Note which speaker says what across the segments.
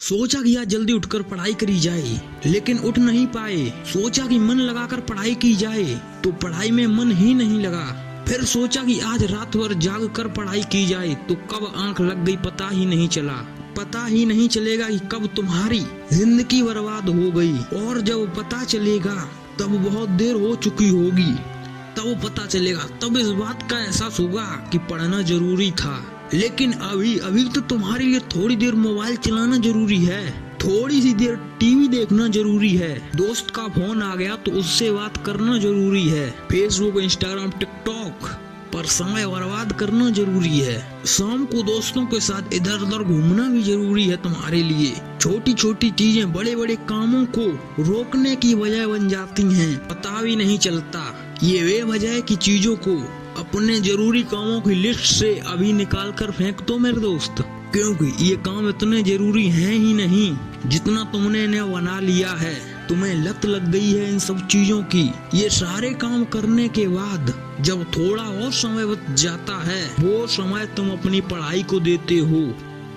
Speaker 1: सोचा कि आज जल्दी उठकर पढ़ाई करी जाए, लेकिन उठ नहीं पाए। सोचा कि मन लगाकर पढ़ाई की जाए, तो पढ़ाई में मन ही नहीं लगा। फिर सोचा कि आज रात भर जाग कर पढ़ाई की जाए, तो कब आंख लग गई पता ही नहीं चला। पता ही नहीं चलेगा कि कब तुम्हारी जिंदगी बर्बाद हो गई, और जब पता चलेगा तब बहुत देर हो चुकी होगी। तब पता चलेगा, तब इस बात का एहसास होगा कि पढ़ना जरूरी था। लेकिन अभी तो तुम्हारे लिए थोड़ी देर मोबाइल चलाना जरूरी है, थोड़ी सी देर टीवी देखना जरूरी है, दोस्त का फोन आ गया तो उससे बात करना जरूरी है, फेसबुक, इंस्टाग्राम, टिकटॉक पर समय बर्बाद करना जरूरी है। शाम को दोस्तों के साथ इधर उधर घूमना भी जरूरी है तुम्हारे लिए। छोटी छोटी चीजें बड़े बड़े कामों को रोकने की वजह बन जाती हैं, पता भी नहीं चलता। ये वे वजह है कि चीजों को अपने जरूरी कामों की लिस्ट से अभी निकाल कर फेंक दो मेरे दोस्त, क्योंकि ये काम इतने जरूरी हैं ही नहीं जितना तुमने इन्हें बना लिया है। तुम्हें लत लग गई है इन सब चीजों की। ये सारे काम करने के बाद जब थोड़ा और समय बच जाता है, वो समय तुम अपनी पढ़ाई को देते हो।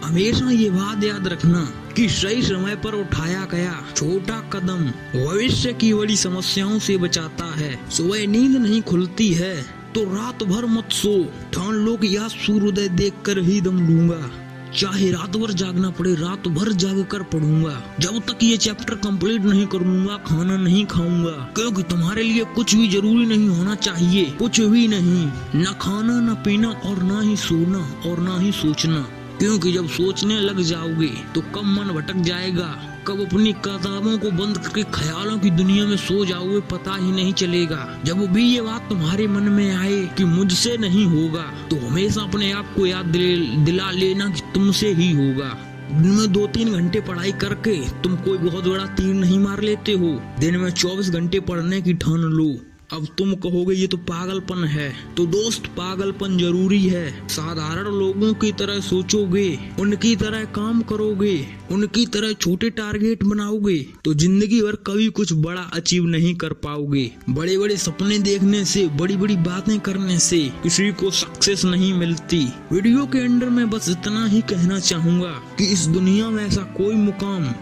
Speaker 1: हमेशा ये बात याद रखना कि सही समय पर उठाया गया छोटा कदम भविष्य की बड़ी समस्याओं से बचाता है। सुबह नींद नहीं खुलती है तो रात भर मत सो, ठान लो कि आज सूर्योदय देखकर ही दम लूंगा। चाहे रात भर जागना पड़े, रात भर जाग कर पढ़ूंगा। जब तक ये चैप्टर कंप्लीट नहीं करूंगा खाना नहीं खाऊंगा, क्योंकि तुम्हारे लिए कुछ भी जरूरी नहीं होना चाहिए, कुछ भी नहीं, न खाना न पीना और न ही सोना और न ही सोचना। क्योंकि जब सोचने लग जाओगे तो कब मन भटक जाएगा, कब अपनी किताबों को बंद करके ख्यालों की दुनिया में सो जाओगे पता ही नहीं चलेगा। जब भी ये बात तुम्हारे मन में आए कि मुझसे नहीं होगा, तो हमेशा अपने आप को याद दिला लेना कि तुमसे ही होगा। दिन में 2-3 घंटे पढ़ाई करके तुम कोई बहुत बड़ा तीर नहीं मार लेते हो। दिन में 24 घंटे पढ़ने की ठान लो। अब तुम कहोगे ये तो पागलपन है, तो दोस्त पागलपन जरूरी है। साधारण लोगों की तरह सोचोगे, उनकी तरह काम करोगे, उनकी तरह छोटे टारगेट बनाओगे, तो जिंदगी भर कभी कुछ बड़ा अचीव नहीं कर पाओगे। बड़े बड़े सपने देखने से, बड़ी बड़ी बातें करने से किसी को सक्सेस नहीं मिलती। वीडियो के अंदर मैं बस इतना ही कहना चाहूंगा कि इस दुनिया में ऐसा कोई मुकाम,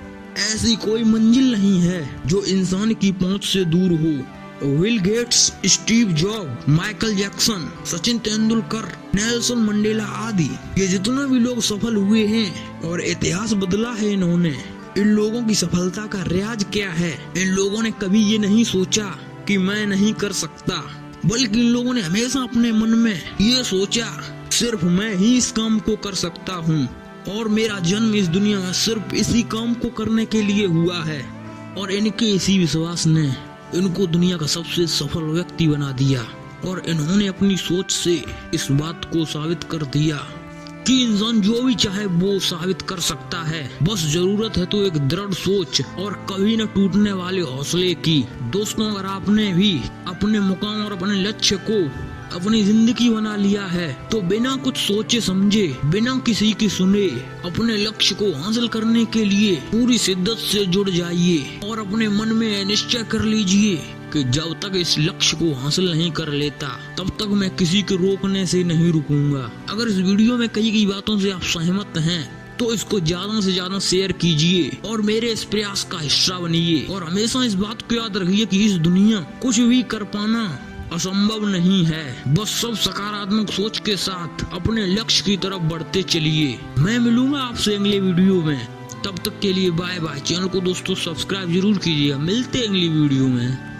Speaker 1: ऐसी कोई मंजिल नहीं है जो इंसान की पहुंच से दूर हो। Bill Gates, Steve Job, Michael Jackson, Sachin Tendulkar, Nelson Mandela आदि, ये जितने भी लोग सफल हुए हैं और इतिहास बदला है इन्होंने, इन लोगों की सफलता का राज क्या है? इन लोगों ने कभी ये नहीं सोचा कि मैं नहीं कर सकता, बल्कि इन लोगों ने हमेशा अपने मन में ये सोचा सिर्फ मैं ही इस काम को कर सकता हूँ, और मेरा जन्म इस दुनिया में सिर्फ इसी काम को करने के लिए हुआ है। और इनके इसी विश्वास ने इनको दुनिया का सबसे सफल व्यक्ति बना दिया, और इन्होंने अपनी सोच से इस बात को साबित कर दिया कि इंसान जो भी चाहे वो साबित कर सकता है। बस जरूरत है तो एक दृढ़ सोच और कभी न टूटने वाले हौसले की। दोस्तों, अगर आपने भी अपने मुकाम और अपने लक्ष्य को अपनी जिंदगी बना लिया है, तो बिना कुछ सोचे समझे, बिना किसी की सुने, अपने लक्ष्य को हासिल करने के लिए पूरी शिद्दत से जुड़ जाइए और अपने मन में निश्चय कर लीजिए कि जब तक इस लक्ष्य को हासिल नहीं कर लेता, तब तक मैं किसी के रोकने से नहीं रुकूंगा। अगर इस वीडियो में कही गई बातों से आप सहमत हैं, तो इसको ज्यादा से ज्यादा शेयर कीजिए और मेरे इस प्रयास का हिस्सा बनिए। और हमेशा इस बात को याद रखिए कि इस दुनिया कुछ भी कर पाना असंभव नहीं है। बस सब सकारात्मक सोच के साथ अपने लक्ष्य की तरफ बढ़ते चलिए। मैं मिलूंगा आपसे अगले वीडियो में, तब तक के लिए बाय बाय। चैनल को दोस्तों सब्सक्राइब जरूर कीजिएगा। मिलते हैं अगली वीडियो में।